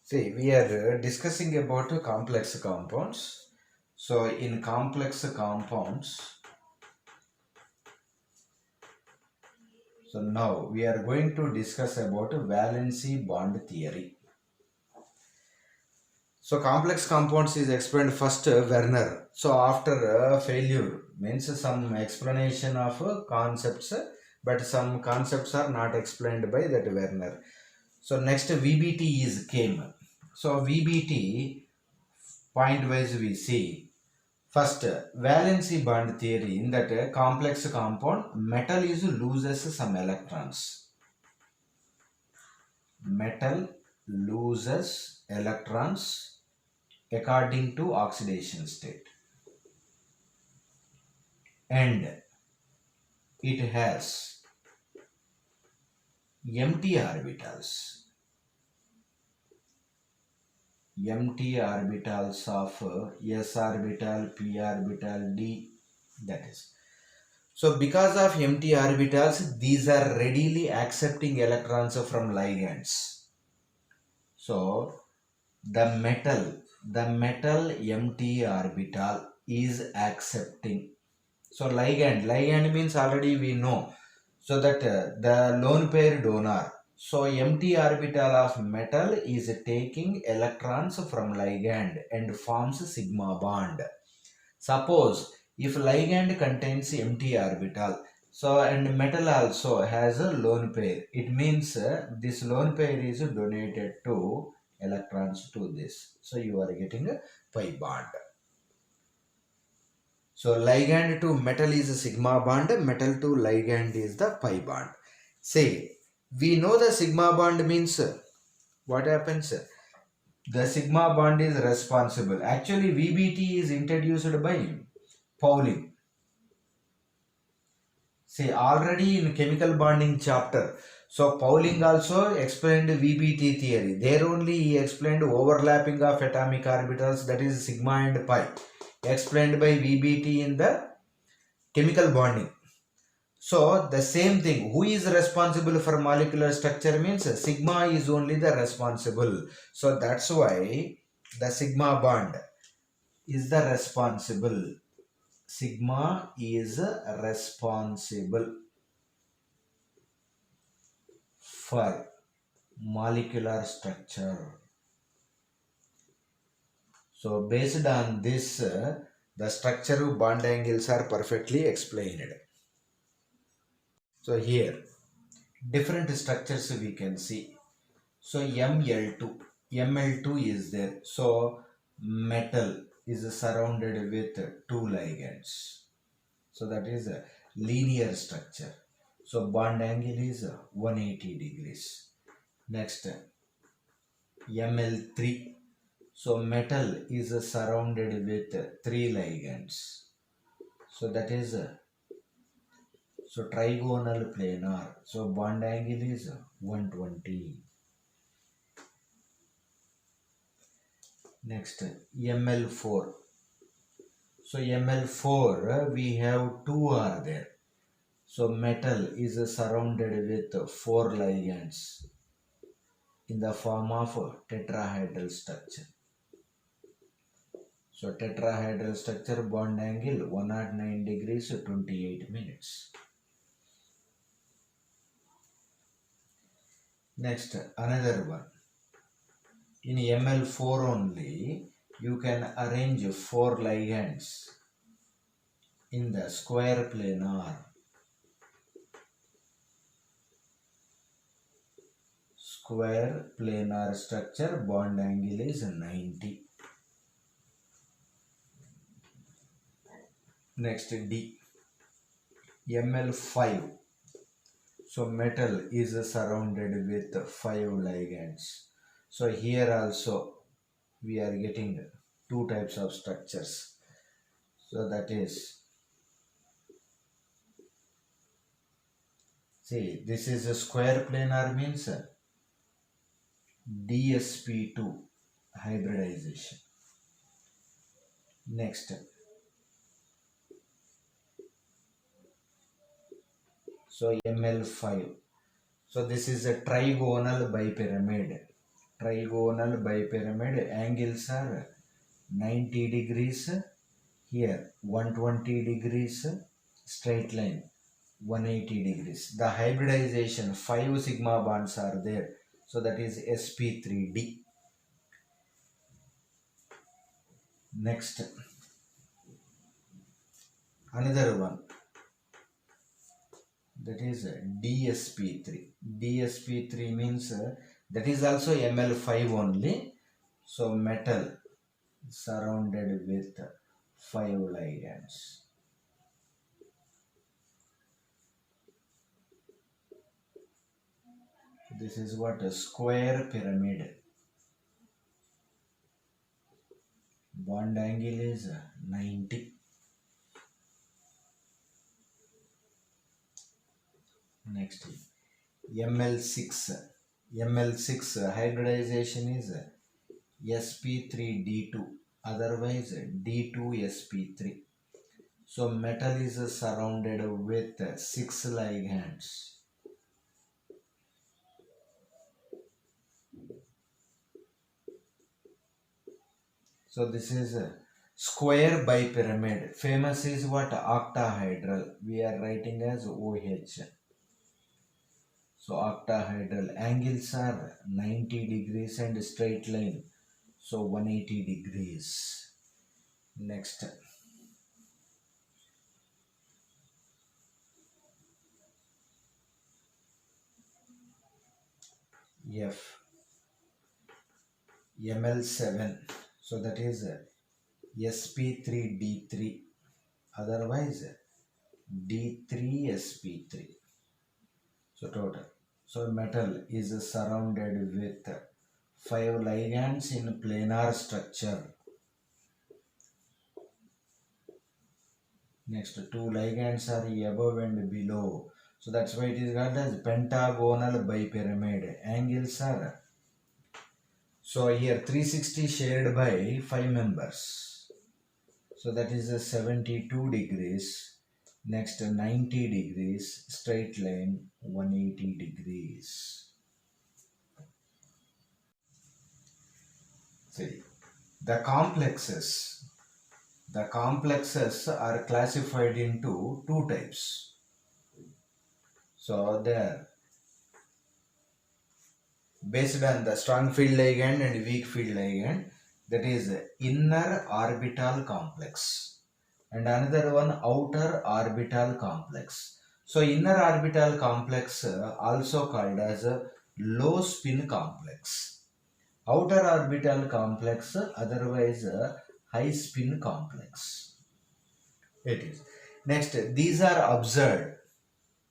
See, we are discussing about complex compounds. So, in complex compounds, so now we are going to discuss about valency bond theory. So, complex compounds is explained first Werner. So, after failure means some explanation of concepts, but some concepts are not explained by that Werner. So, next VBT is came. So, VBT point wise we see. First, valency bond theory in that complex compound, metal is loses some electrons. Metal loses electrons according to oxidation state, and it has empty orbitals. Empty orbitals of s orbital, p orbital, d, that is. So because of empty orbitals, these are readily accepting electrons from ligands. So the metal empty orbital is accepting. So ligand means already we know. So that the lone pair donor. So empty orbital of metal is taking electrons from ligand and forms sigma bond. Suppose if ligand contains empty orbital, so and metal also has a lone pair, it means this lone pair is donated to electrons to this. So you are getting a pi bond. So ligand to metal is a sigma bond, metal to ligand is the pi bond. Say, we know the sigma bond means what happens? The sigma bond is responsible. Actually, VBT is introduced by Pauling. See, already in chemical bonding chapter, so Pauling also explained VBT theory. There only he explained overlapping of atomic orbitals, that is sigma and pi, explained by VBT in the chemical bonding. So the same thing, who is responsible for molecular structure means sigma is only the responsible. So that's why the sigma bond is the responsible. Sigma is responsible for molecular structure. So based on this, the structure of bond angles are perfectly explained. So here, different structures we can see. So Ml2, Ml2 is there. So metal is surrounded with two ligands. So that is a linear structure. So bond angle is 180 degrees. Next, Ml3. So metal is surrounded with three ligands. So that is so trigonal planar. So bond angle is 120. Next, Ml4. So Ml4 we have two are there. So metal is surrounded with four ligands in the form of tetrahedral structure. So tetrahedral structure, bond angle 109 degrees 28 minutes. Next, another one. In Ml4 only, you can arrange four ligands in the square planar. Square planar structure, bond angle is 90. Next, D. Ml5. So metal is surrounded with five ligands. So here also we are getting two types of structures. So that is, see, this is a square planar means DsP2 hybridization. Next, so Ml5. So this is a trigonal bipyramid. trigonal bipyramid, angles are 90 degrees, here 120 degrees, straight line 180 degrees. The hybridization 5 sigma bonds are there, so that is sp3d. Next, another one, that is dsp3. dsp3 means that is also ml5 only, so metal surrounded with 5 ligands. This is what a square pyramid. Bond angle is 90. Next, ml6. ml6 hybridization is sp3d2, otherwise d2sp3. So metal is surrounded with 6 ligands. So this is a square bipyramid. Famous is what? Octahedral. We are writing as OH. So octahedral angles are 90 degrees and straight line, so 180 degrees. Next, F, ml7, so that is sp3d3, otherwise d3sp3. So total. So metal is surrounded with 5 ligands in planar structure. Next, 2 ligands are above and below. So that's why it is called as pentagonal bipyramid. Angles are, so here 360 shared by 5 members. So that is a 72 degrees. Next, 90 degrees, straight line 180 degrees. See, the complexes are classified into 2 types. So they are based on the strong field ligand and weak field ligand, that is inner orbital complex, and another one outer orbital complex. So inner orbital complex also called as a low spin complex. Outer orbital complex otherwise high spin complex. It is. Next, these are observed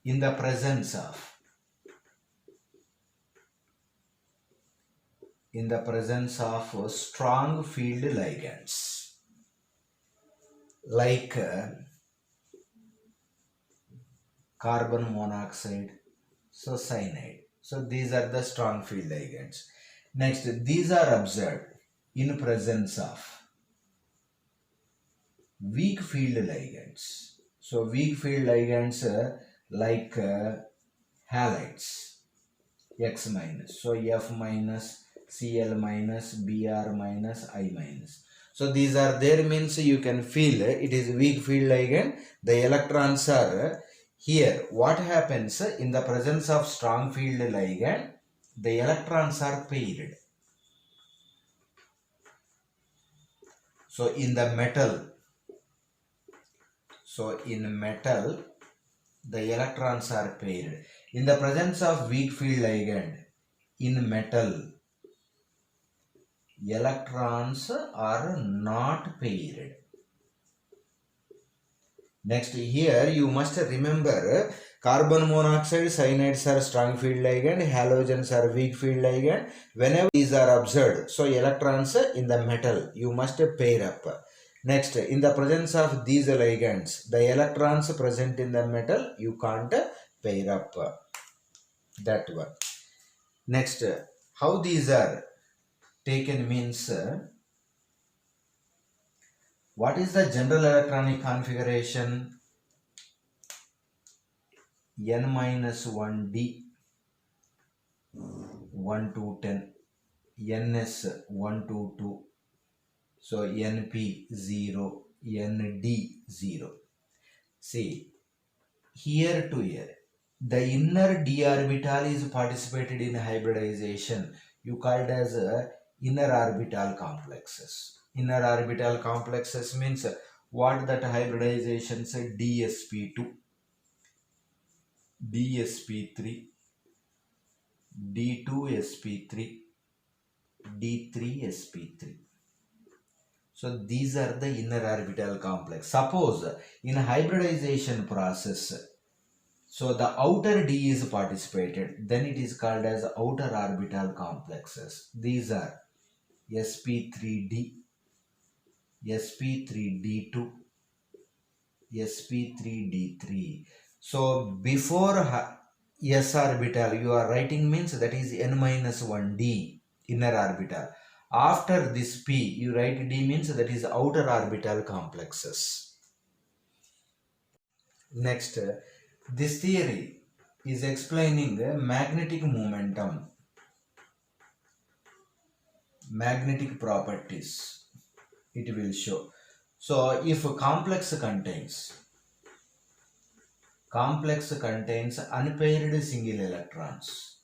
in the presence of strong field ligands like carbon monoxide, so cyanide. So these are the strong field ligands. Next, these are observed in presence of weak field ligands. So weak field ligands like halides, X minus. So F minus, Cl minus, Br minus, I minus. So these are there, means you can feel it is weak field ligand. The electrons are here. What happens in the presence of strong field ligand? The electrons are paired. So in metal, the electrons are paired. In the presence of weak field ligand, in metal, electrons are not paired. Next, here you must remember carbon monoxide, cyanides are strong field ligand, halogens are weak field ligand. Whenever these are observed, so electrons in the metal, you must pair up. Next, in the presence of these ligands, the electrons present in the metal, you can't pair up. That one. Next, how these are taken means, what is the general electronic configuration? N minus 1d, 1 to 10. NS 122, so NP 0, ND 0. See, here to here, the inner d orbital is participated in hybridization. You called as inner orbital complexes. Inner orbital complexes means what that hybridization said, DSP2, DSP3, D2sp3, D3sp3. So these are the inner orbital complex. Suppose in hybridization process, so the outer D is participated, then it is called as outer orbital complexes. These are sp3d, sp3d2, sp3d3. So before s orbital you are writing means that is n minus 1d inner orbital. After this p you write d means that is outer orbital complexes. Next, this theory is explaining magnetic momentum, magnetic properties. It will show. So if complex contains unpaired single electrons,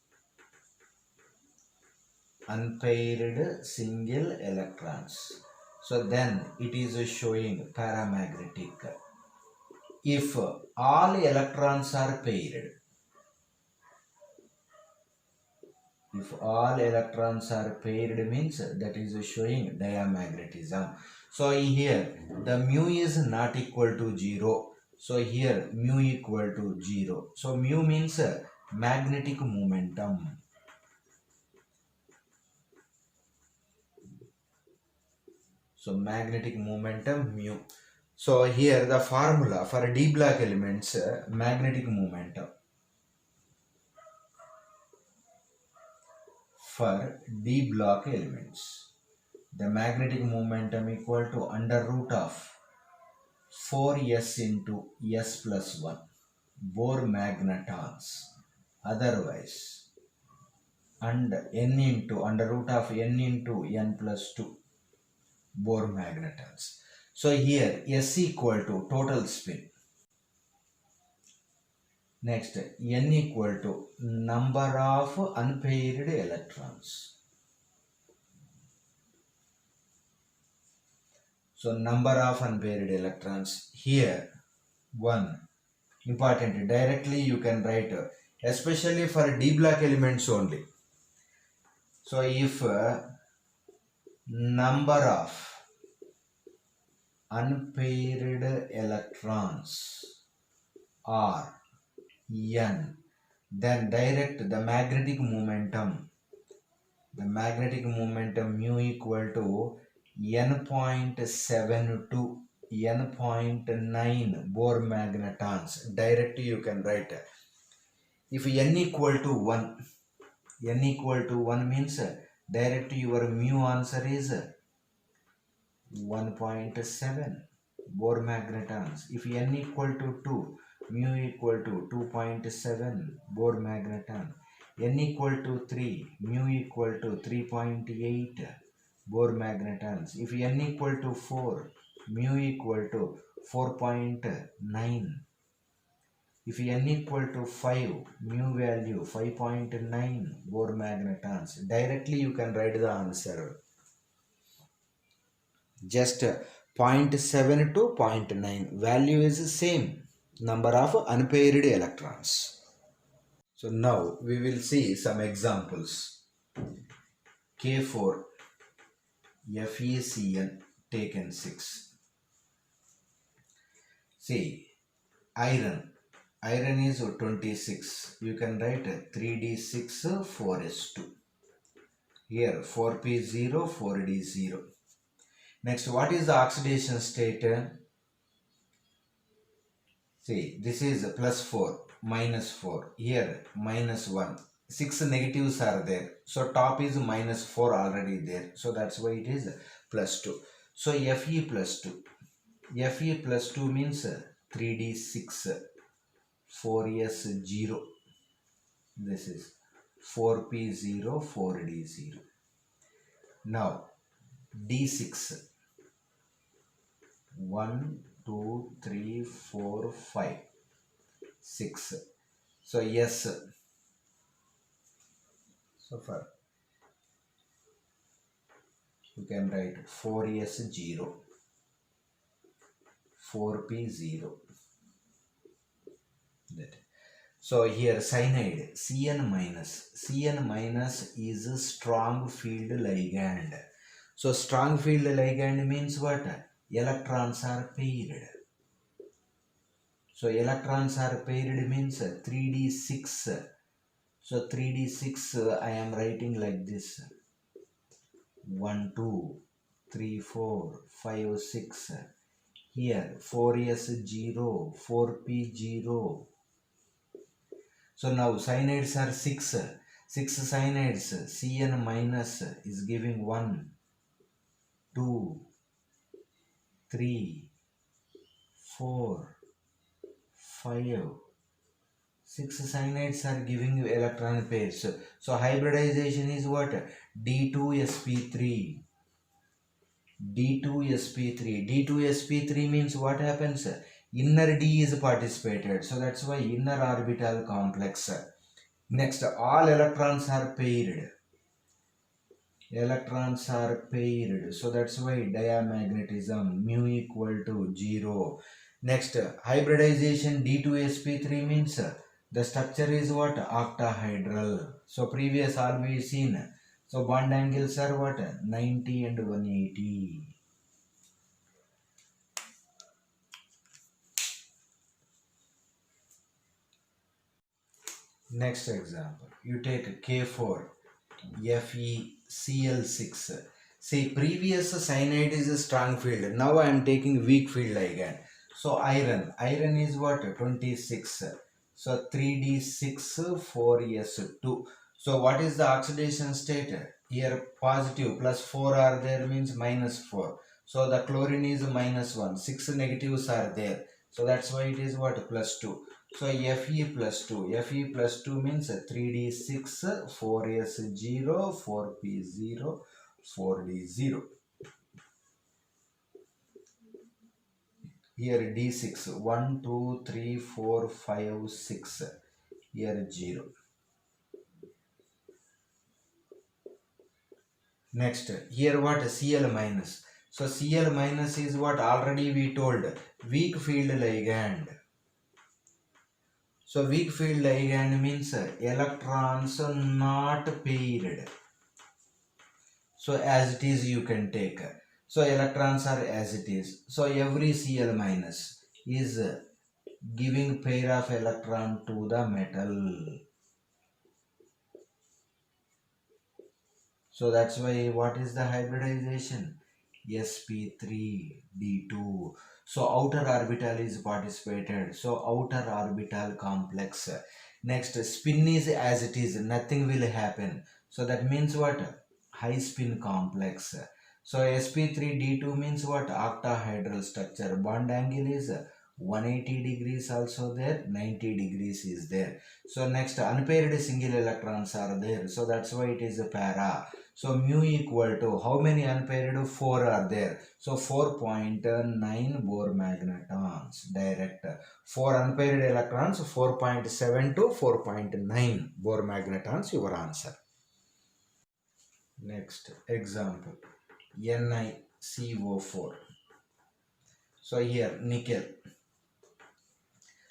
so then it is showing paramagnetic. If all electrons are paired, means that is showing diamagnetism. So here the mu is not equal to 0. So here mu equal to 0. So mu means magnetic momentum. So magnetic momentum mu. So here the formula for d block elements, magnetic momentum. For d block elements, the magnetic momentum equal to under root of 4s into s plus 1 Bohr magnetons, otherwise, and n into under root of n into n plus 2 Bohr magnetons. So here s equal to total spin. Next, n equal to number of unpaired electrons. So number of unpaired electrons. Here 1. Important. Directly you can write, especially for d block elements only. So if number of unpaired electrons are n, then direct the magnetic momentum mu equal to n.72 n.9 Bohr magnetons. Directly you can write. If n equal to 1 means direct your mu answer is 1.7 Bohr magnetons. If n equal to 2, mu equal to 2.7 Bohr magneton. N equal to 3, mu equal to 3.8 Bohr magnetons. If n equal to 4, mu equal to 4.9. If n equal to 5, mu value 5.9 Bohr magnetons. Directly you can write the answer. Just 0.7 to 0.9. Value is same. Number of unpaired electrons. So now we will see some examples. K4 FeCN taken 6. See, iron is 26. You can write 3d6 4s2. Here 4p0 4d0. Next, what is the oxidation state? See, this is plus 4, minus 4. Here minus 1. 6 negatives are there. So top is minus 4 already there. So that's why it is plus 2. So Fe plus 2. Fe plus 2 means 3d6 4s0. This is 4p0 4d0. Now D6, 1 2 3 4 5 6. So yes, so far you can write 4s 0, 4p 0. That. So here cyanide Cn minus is a strong field ligand. So strong field ligand means what? Electrons are paired. So electrons are paired means 3d6. So 3d6 I am writing like this: 1 2 3 4 5 6. Here 4s 0, 4p 0. So now cyanides are 6. 6 cyanides. Cn minus is giving 1, 2, 3, 4, 5. 6 cyanides are giving you electron pairs. So hybridization is what? D2sp3. D2sp3. D2sp3 means what happens? Inner D is participated. So that's why inner orbital complex. Next, all electrons are paired. Electrons are paired. So that's why diamagnetism mu equal to 0. Next, hybridization D2sp3 means the structure is what? Octahedral. So previous all we seen. So bond angles are what? 90 and 180. Next example, you take K4 FeCl6. See, previous cyanide is a strong field. Now I am taking weak field ligand. So iron is what? 26. So 3d6 4s2. So what is the oxidation state? Here positive plus 4 are there means minus 4. So the chlorine is minus 1. 6 negatives are there. So that's why it is what? Plus 2. So Fe plus 2. Fe plus 2 means 3d6, 4s0, 4p0, 4d0. Here d6, 1, 2, 3, 4, 5, 6. Here 0. Next, here what? Cl minus. So Cl minus is what already we told. Weak field ligand. So weak field ligand means electrons not paired. So as it is you can take. So electrons are as it is. So every Cl minus is giving pair of electron to the metal. So that's why what is the hybridization? sp3d2. So outer orbital is participated. So outer orbital complex. Next, spin is as it is. Nothing will happen. So that means what? High spin complex. So sp3d2 means what? Octahedral structure. Bond angle is 180 degrees also there. 90 degrees is there. So next, unpaired single electrons are there. So that's why it is a para. So mu equal to how many unpaired? 4 are there. So 4.9 Bohr magnetons. Direct. 4 unpaired electrons, 4.7 to 4.9 Bohr magnetons, your answer. Next example, NiCO4. So here nickel.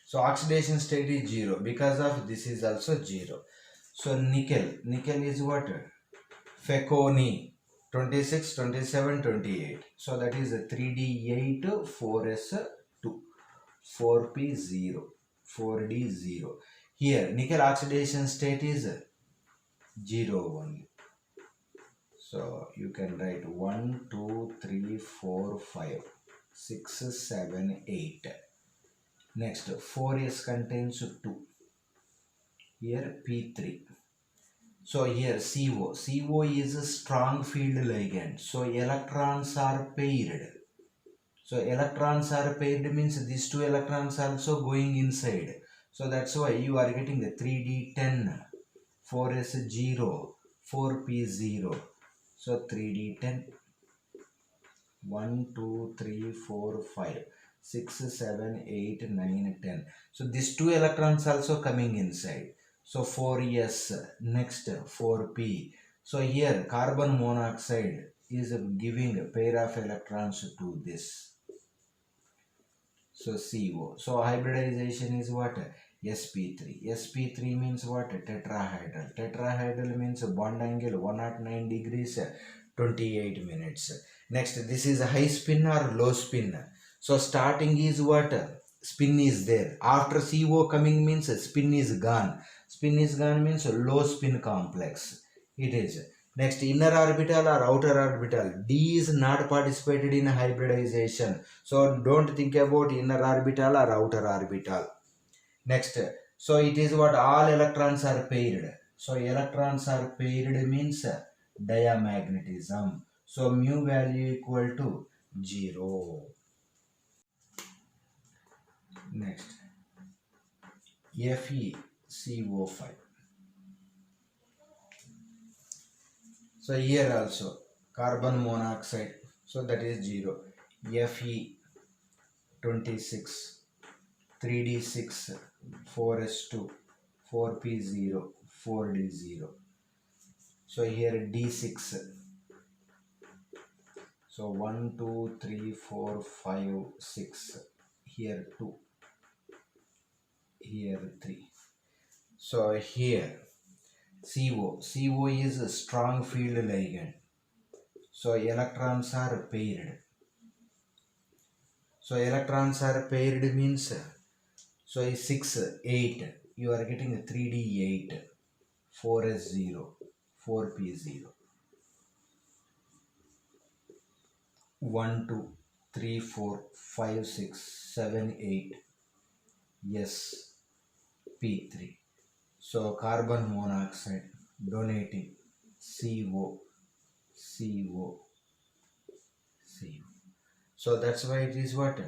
So oxidation state is 0. Because of this is also 0. So nickel is what? Feconi 26, 27, 28. So that is a 3d8, 4s2, 4p0, 4d0. Here nickel oxidation state is 0 only. So you can write 1, 2, 3, 4, 5, 6, 7, 8. Next 4s contains 2. Here p3. So here CO is a strong field ligand. So electrons are paired. So electrons are paired means these two electrons are also going inside. So that's why you are getting a 3d10, 4s0, 4p0. So 3d10, 1, 2, 3, 4, 5, 6, 7, 8, 9, 10. So these two electrons also coming inside. So 4s, next 4p. So here carbon monoxide is giving a pair of electrons to this. So CO. So hybridization is what? sp3. sp3 means what? Tetrahedral. Tetrahedral means bond angle 109 degrees 28 minutes. Next, this is high spin or low spin. So starting is what? Spin is there. After CO coming means spin is gone. Spin is gone means low spin complex. It is. Next, inner orbital or outer orbital. D is not participated in hybridization. So don't think about inner orbital or outer orbital. Next, so it is what all electrons are paired. So electrons are paired means diamagnetism. So mu value equal to 0. Next, FeCO5. So here also carbon monoxide. So that is 0. Fe26, 3d6, 4s2, 4p0, 4d0. So here d6. So 1, 2, 3, 4, 5, 6. Here 2. Here 3. So here CO. CO is a strong field ligand. So electrons are paired. So electrons are paired means so 6, 8. You are getting 3d8, 4s0, 4p0. 1, 2, 3, 4, 5, 6, 7, 8. Yes, P3. So carbon monoxide donating CO, CO, CO. So that's why it is what?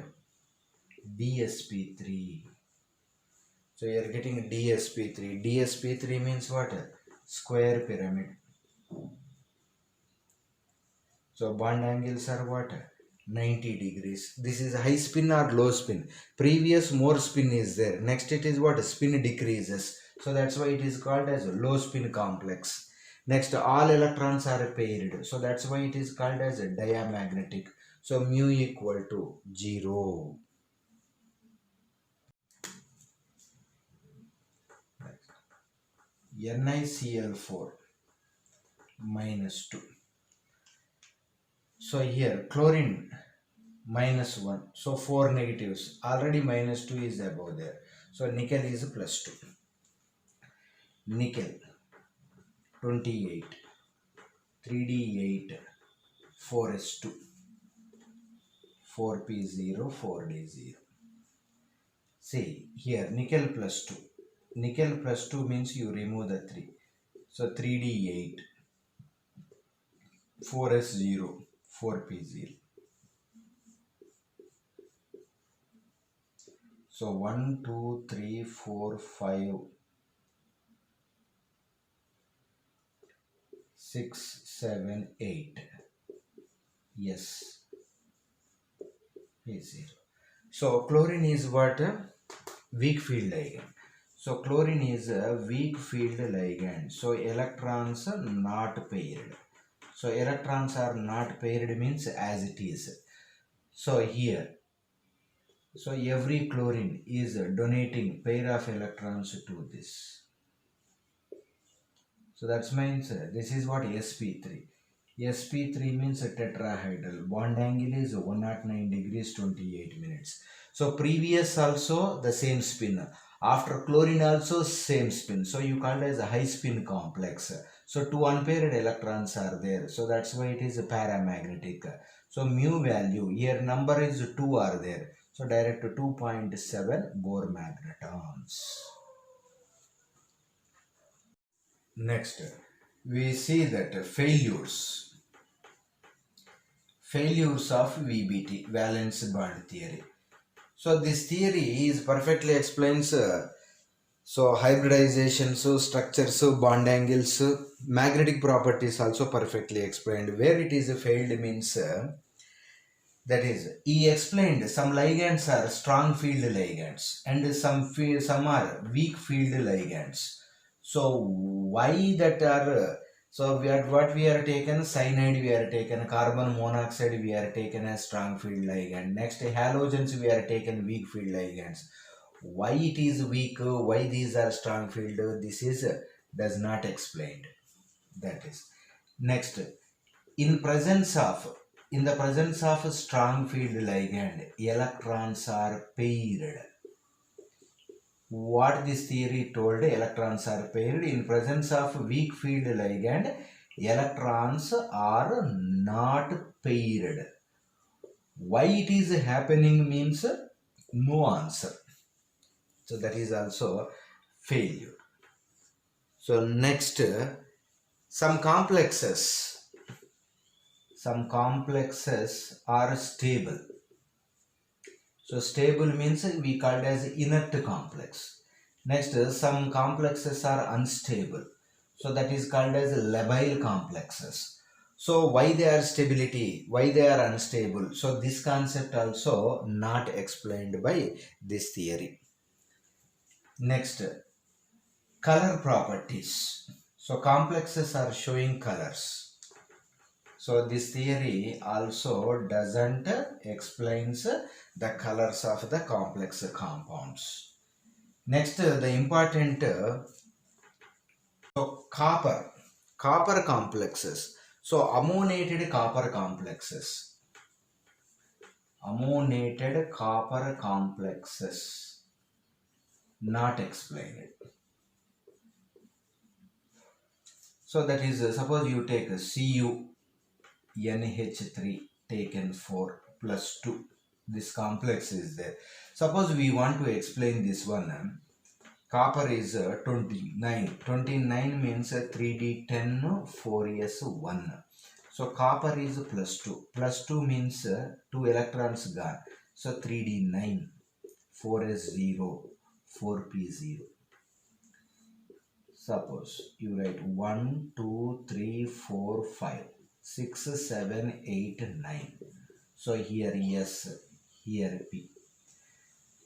DSP3. So you are getting DSP3. DSP3 means what? Square pyramid. So bond angles are what? 90 degrees. This is high spin or low spin. Previous more spin is there. Next it is what? Spin decreases. So that's why it is called as a low spin complex. Next all electrons are paired. So that's why it is called as a diamagnetic. So mu equal to 0. NiCl4 minus 2. So here chlorine minus 1. So 4 negatives. Already minus 2 is above there. So nickel is plus 2. Nickel 28. 3d8. 4s2. 4p0. 4d0. See here nickel plus 2. Nickel plus 2 means you remove the 3. So 3d8. 4s0. 4p0. So 1, 2, 3, 4, 5, 6, 7, 8. Yes. P0. So chlorine is what? Weak field ligand. So chlorine is a weak field ligand. So electrons are not paired. So electrons are not paired means as it is. So here. So every chlorine is donating pair of electrons to this. So that means this is what sp3. sp3 means tetrahedral. Bond angle is 109 degrees 28 minutes. So previous also the same spin. After chlorine also same spin. So you call it as a high spin complex. So two unpaired electrons are there. So that's why it is a paramagnetic. So mu value here number is 2 are there. So direct to 2.7 Bohr magnetons. Next, we see that failures of VBT, valence bond theory. So this theory is perfectly explains So hybridization, so structures, so bond angles, magnetic properties also perfectly explained. Where it is failed means that is, he explained some ligands are strong field ligands and some are weak field ligands. So why that are so we are what we are taken cyanide, we are taken carbon monoxide, we are taken as strong field ligand. Next halogens we are taken weak field ligands. Why it is weak? Why these are strong field? This is does not explained. That is next in presence of in the presence of a strong field ligand, electrons are paired. What this theory told, electrons are paired. In presence of weak field ligand, electrons are not paired. Why it is happening means no answer. So that is also failure. So next, some complexes. Some complexes are stable. So stable means we called as inert complex. Next, some complexes are unstable. So that is called as labile complexes. So why they are stability? Why they are unstable? So this concept also not explained by this theory. Next, color properties. So complexes are showing colors. So this theory also doesn't explains the colors of the complex compounds. Next, the important so copper complexes. So ammoniated copper complexes not explained. So that is suppose you take CuNH3 taken 4 plus 2. This complex is there. Suppose we want to explain this one. Copper is 29. 29 means 3D10, 4s1. So copper is plus 2. Plus 2 means 2 electrons gone. So 3D9, 4s0, 4p0. Suppose you write 1, 2, 3, 4, 5, 6, 7, 8, 9. So here S, here P.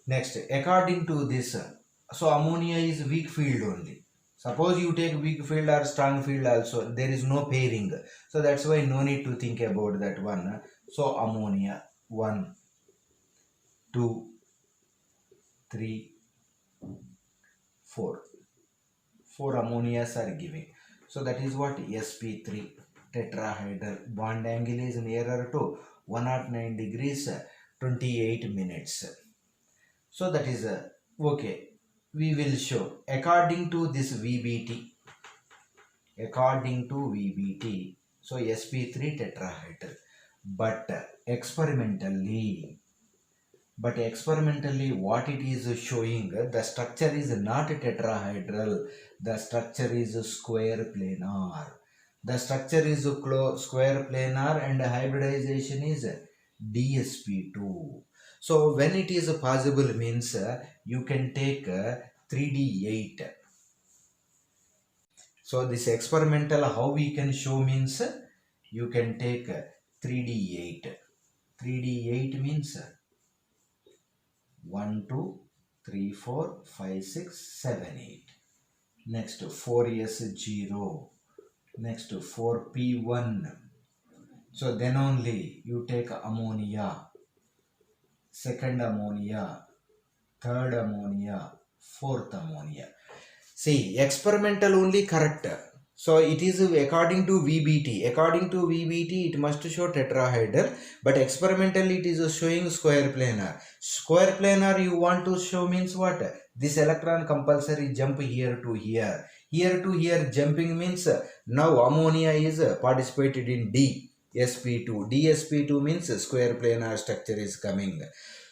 Next, according to this, so ammonia is weak field only. Suppose you take weak field or strong field also, there is no pairing. So that's why no need to think about that one. So ammonia 1, 2, 3, 4. 4 ammonias are giving. So that is what sp3 tetrahedral. Bond angle is nearer to 109 degrees 28 minutes. So that is okay. We will show according to this VBT. According to VBT, so sp3 tetrahedral. But experimentally, what it is showing, the structure is not tetrahedral. The structure is square planar. The structure is square planar and hybridization is dsp2. So when it is possible means you can take 3d8. So this experimental how we can show means you can take 3d8. 3d8 means 1, 2, 3, 4, 5, 6, 7, 8. Next 4s0. Next 4p1. So then only you take ammonia, second ammonia, third ammonia, fourth ammonia. See, experimental only correct. So it is according to VBT. According to VBT, it must show tetrahedral, but experimentally it is showing square planar. Square planar you want to show means what? This electron compulsory jump here to here. Here to here jumping means now ammonia is participated in DsP2. DsP2 means square planar structure is coming.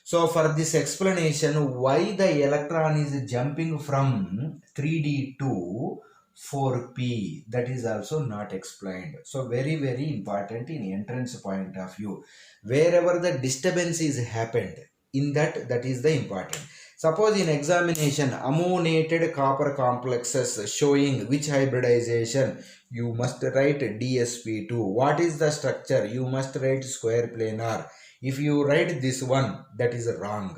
So for this explanation, why the electron is jumping from 3D to 4P, that is also not explained. So very, very important in entrance point of view. Wherever the disturbance is happened, in that is the important. Suppose in examination ammoniated copper complexes showing which hybridization, you must write DSP2. What is the structure? You must write square planar. If you write this one, that is wrong.